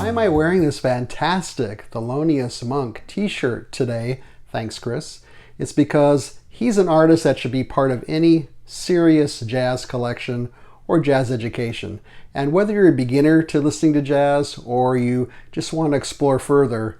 Why am I wearing this fantastic Thelonious Monk t-shirt today? Thanks, Chris. It's because he's an artist that should be part of any serious jazz collection or jazz education. And whether you're a beginner to listening to jazz or you just want to explore further,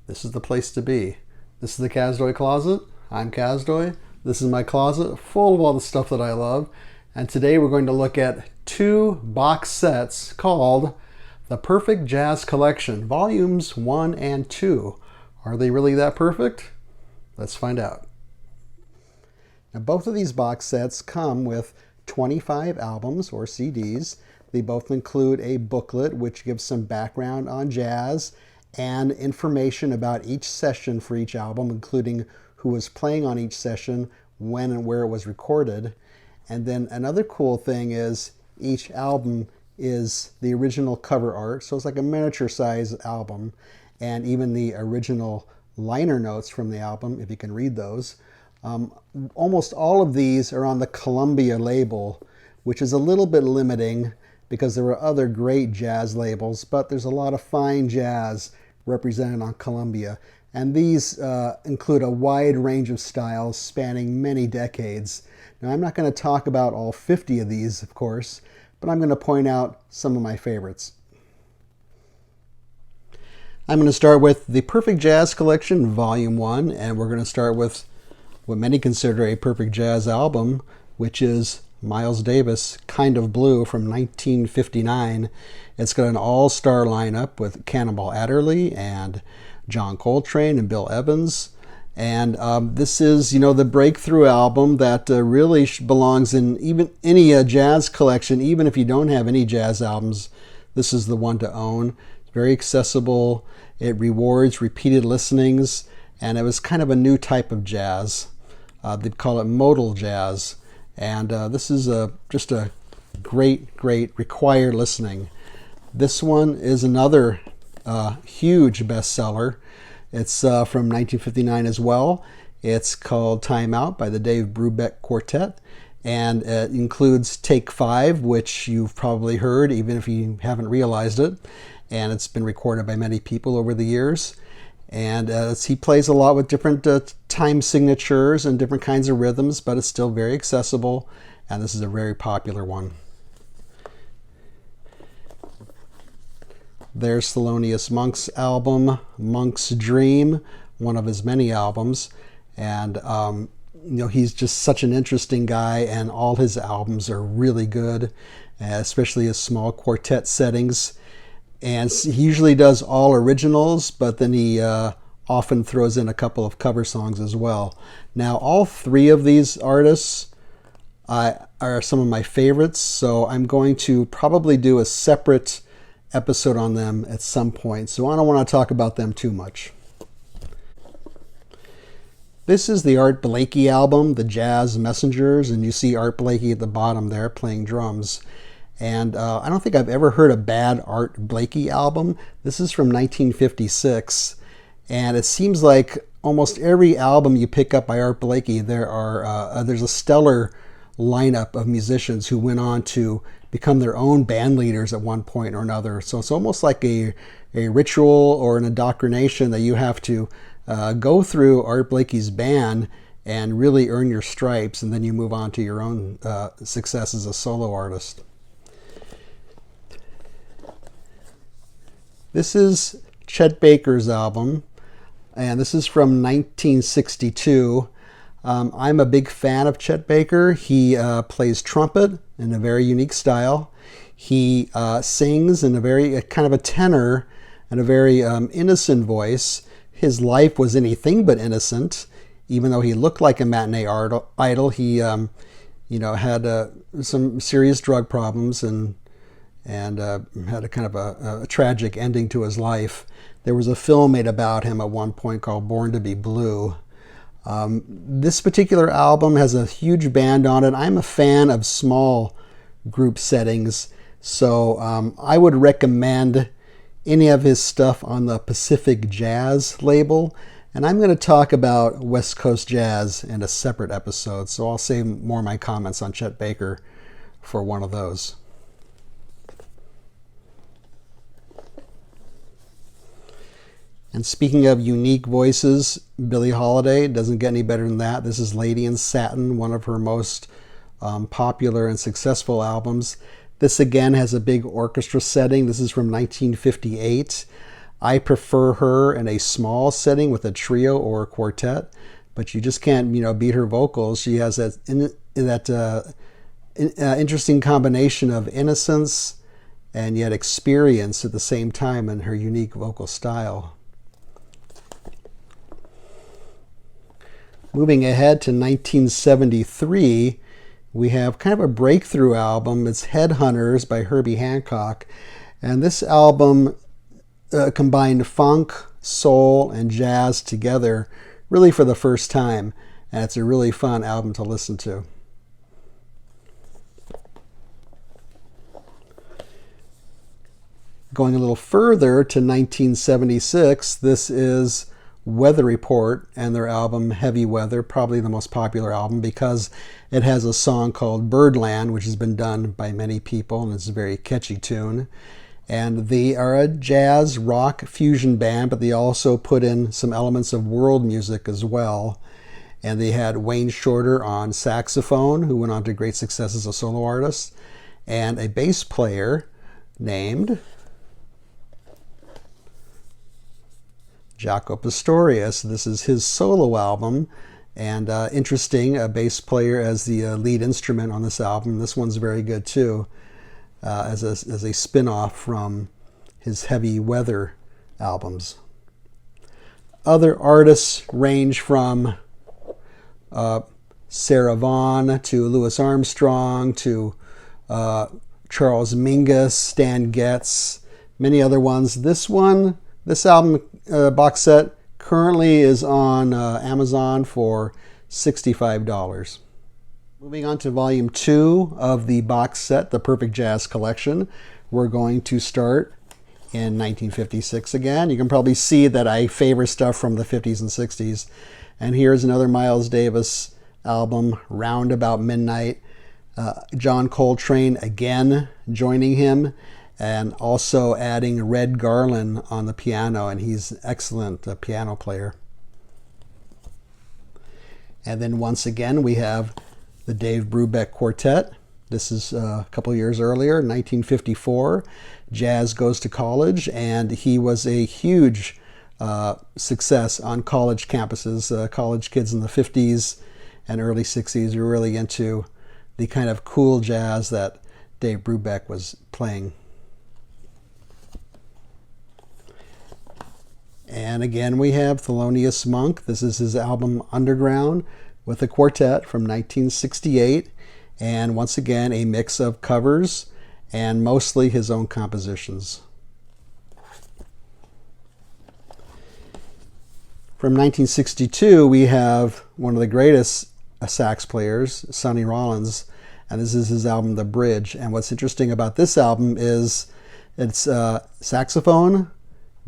this is the place to be. This is the Kazdoy Closet. I'm Kazdoy. This is my closet full of all the stuff that I love. And today we're going to look at 2 box sets called The Perfect Jazz Collection, Volumes 1 and 2. Are they really that perfect? Let's find out. Now, both of these box sets come with 25 albums or CDs. They both include a booklet which gives some background on jazz and information about each session for each album, including who was playing on each session, when and where it was recorded. And then another cool thing is each album is the original cover art, so it's like a miniature size album, and even the original liner notes from the album, if you can read those. Almost all of these are on the Columbia label, which is a little bit limiting because there are other great jazz labels, but there's a lot of fine jazz represented on Columbia. And these include a wide range of styles spanning many decades. Now, I'm not going to talk about all 50 of these, of course, but I'm going to point out some of my favorites. I'm going to start with The Perfect Jazz Collection, Volume 1, and we're going to start with what many consider a perfect jazz album, which is Miles Davis' Kind of Blue from 1959. It's got an all-star lineup with Cannonball Adderley and John Coltrane and Bill Evans. And this is, the breakthrough album that really belongs in even any jazz collection. Even if you don't have any jazz albums, this is the one to own. It's very accessible. It rewards repeated listenings, and it was kind of a new type of jazz. They'd call it modal jazz. And this is just a great required listening. This one is another huge bestseller. It's from 1959 as well. It's called Time Out by the Dave Brubeck Quartet, and it includes Take 5, which you've probably heard even if you haven't realized it, and it's been recorded by many people over the years. And he plays a lot with different time signatures and different kinds of rhythms, but it's still very accessible, and this is a very popular one. There's Thelonious Monk's album, Monk's Dream, one of his many albums. And, he's just such an interesting guy, and all his albums are really good, especially his small quartet settings. And he usually does all originals, but then he often throws in a couple of cover songs as well. Now, all 3 of these artists are some of my favorites, so I'm going to probably do a separate episode on them at some point, so I don't want to talk about them too much. This is the Art Blakey album, The Jazz Messengers, and you see Art Blakey at the bottom there playing drums. And I don't think I've ever heard a bad Art Blakey album. This is from 1956, and it seems like almost every album you pick up by Art Blakey, there's a stellar lineup of musicians who went on to become their own band leaders at one point or another. So it's almost like a ritual or an indoctrination that you have to go through Art Blakey's band and really earn your stripes, and then you move on to your own success as a solo artist. This is Chet Baker's album, and this is from 1962. I'm a big fan of Chet Baker. He plays trumpet in a very unique style. He sings in a very kind of a tenor and a very innocent voice. His life was anything but innocent. Even though he looked like a matinee idol, he had some serious drug problems and had a kind of a tragic ending to his life. There was a film made about him at one point called Born to Be Blue. This particular album has a huge band on it. I'm a fan of small group settings, so I would recommend any of his stuff on the Pacific Jazz label, and I'm going to talk about West Coast Jazz in a separate episode, so I'll save more of my comments on Chet Baker for one of those. And speaking of unique voices, Billie Holiday doesn't get any better than that. This is Lady in Satin, one of her most popular and successful albums. This again has a big orchestra setting. This is from 1958. I prefer her in a small setting with a trio or a quartet, but you just can't, beat her vocals. She has that interesting combination of innocence and yet experience at the same time in her unique vocal style. Moving ahead to 1973, we have kind of a breakthrough album. It's Headhunters by Herbie Hancock. And this album combined funk, soul, and jazz together really for the first time. And it's a really fun album to listen to. Going a little further to 1976, this is Weather Report and their album Heavy Weather, probably the most popular album because it has a song called Birdland, which has been done by many people, and it's a very catchy tune. And they are a jazz rock fusion band, but they also put in some elements of world music as well. And they had Wayne Shorter on saxophone, who went on to great success as a solo artist, and a bass player named Jaco Pastorius. This is his solo album, and interesting, a bass player as the lead instrument on this album. This one's very good too, as a spin-off from his Heavy Weather albums. Other artists range from Sarah Vaughan to Louis Armstrong to Charles Mingus, Stan Getz, many other ones. This album box set currently is on Amazon for $65. Moving on to volume 2 of the box set, The Perfect Jazz Collection. We're going to start in 1956 again. You can probably see that I favor stuff from the 50s and 60s. And here's another Miles Davis album, Round About Midnight. John Coltrane again joining him, and also adding Red Garland on the piano, and he's an excellent piano player. And then once again, we have the Dave Brubeck Quartet. This is a couple years earlier, 1954. Jazz Goes to College, and he was a huge success on college campuses. College kids in the 50s and early 60s were really into the kind of cool jazz that Dave Brubeck was playing. And again, we have Thelonious Monk. This is his album Underground with a quartet from 1968. And once again, a mix of covers and mostly his own compositions. From 1962, we have one of the greatest sax players, Sonny Rollins, and this is his album, The Bridge. And what's interesting about this album is it's saxophone,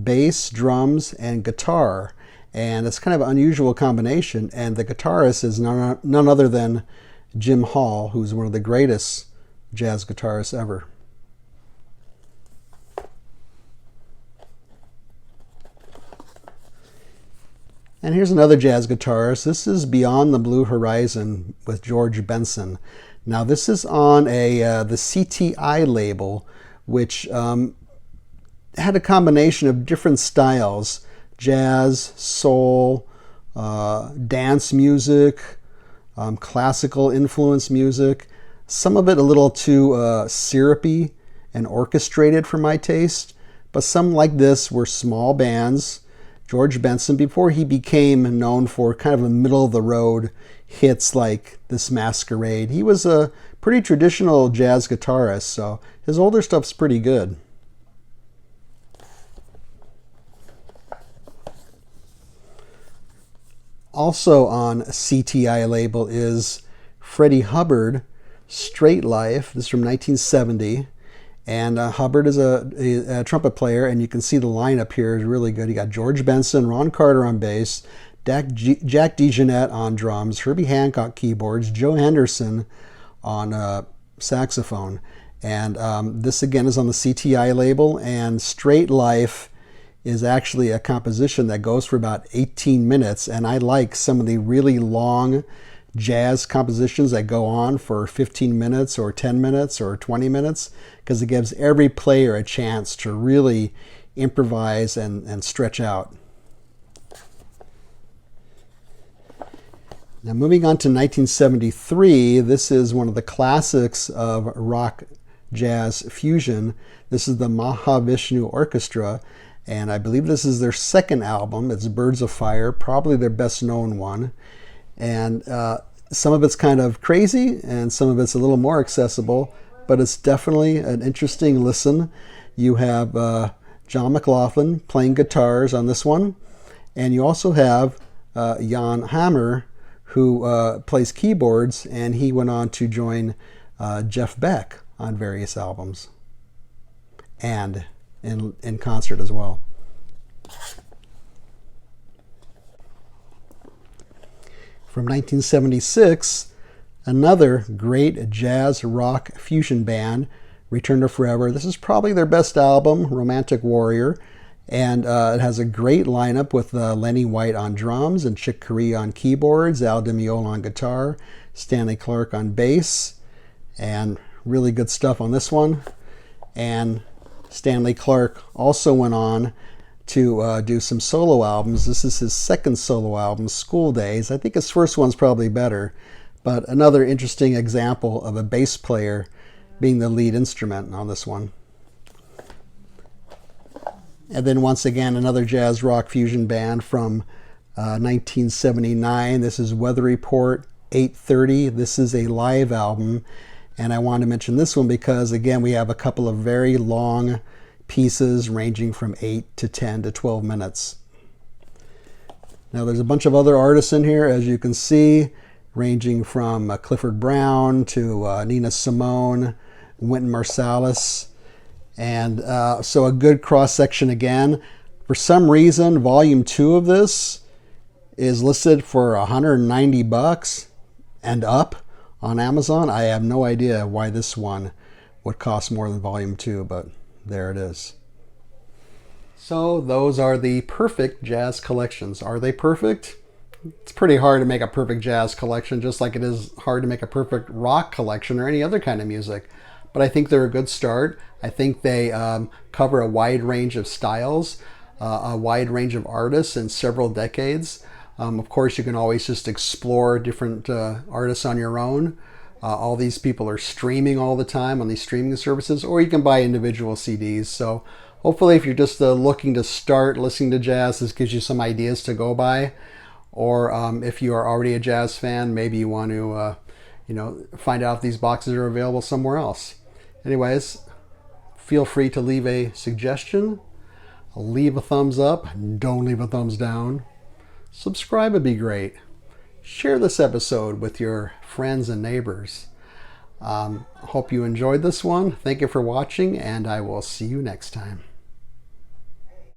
bass, drums, and guitar. And it's kind of an unusual combination. And the guitarist is none other than Jim Hall, who's one of the greatest jazz guitarists ever. And here's another jazz guitarist. This is Beyond the Blue Horizon with George Benson. Now this is on the CTI label, which had a combination of different styles: jazz, soul, dance music, classical influence music. Some of it a little too syrupy and orchestrated for my taste, but some like this were small bands. George Benson, before he became known for kind of a middle-of-the-road hits like This Masquerade, he was a pretty traditional jazz guitarist, so his older stuff's pretty good. Also on CTI label is Freddie Hubbard, Straight Life. This is from 1970. And Hubbard is a trumpet player, and you can see the lineup here is really good. You got George Benson, Ron Carter on bass, Jack DeJohnette on drums, Herbie Hancock keyboards, Joe Henderson on saxophone. And this again is on the CTI label, and Straight Life is actually a composition that goes for about 18 minutes, and I like some of the really long jazz compositions that go on for 15 minutes or 10 minutes or 20 minutes, because it gives every player a chance to really improvise and stretch out. Now moving on to 1973, this is one of the classics of rock jazz fusion. This is the Mahavishnu Orchestra, and I believe this is their second album. It's Birds of Fire, probably their best known one. And some of it's kind of crazy and some of it's a little more accessible, but it's definitely an interesting listen. You have John McLaughlin playing guitars on this one, and you also have Jan Hammer, who plays keyboards, and he went on to join Jeff Beck on various albums and in concert as well. From 1976, another great jazz rock fusion band, Return to Forever. This is probably their best album, Romantic Warrior, and it has a great lineup with Lenny White on drums and Chick Corea on keyboards, Al Di Meola on guitar, Stanley Clarke on bass, and really good stuff on this one. And Stanley Clarke also went on to do some solo albums. This is his second solo album, School Days. I think his first one's probably better, but another interesting example of a bass player being the lead instrument on this one. And then once again, another jazz rock fusion band from 1979. This is Weather Report 830. This is a live album. And I want to mention this one because, again, we have a couple of very long pieces ranging from 8 to 10 to 12 minutes. Now, there's a bunch of other artists in here, as you can see, ranging from Clifford Brown to Nina Simone, Wynton Marsalis. And so a good cross-section again. For some reason, volume 2 of this is listed for $190 and up on Amazon. I have no idea why this one would cost more than volume 2, but there it is. So those are the perfect jazz collections. Are they perfect? It's pretty hard to make a perfect jazz collection, just like it is hard to make a perfect rock collection or any other kind of music. But I think they're a good start. I think they cover a wide range of styles, a wide range of artists in several decades. Of course, you can always just explore different artists on your own. All these people are streaming all the time on these streaming services, or you can buy individual CDs. So hopefully if you're just looking to start listening to jazz, this gives you some ideas to go by. Or if you are already a jazz fan, maybe you want to find out if these boxes are available somewhere else. Anyways, feel free to leave a suggestion, leave a thumbs up, don't leave a thumbs down. Subscribe would be great. Share this episode with your friends and neighbors. Hope you enjoyed this one. Thank you for watching, and I will see you next time.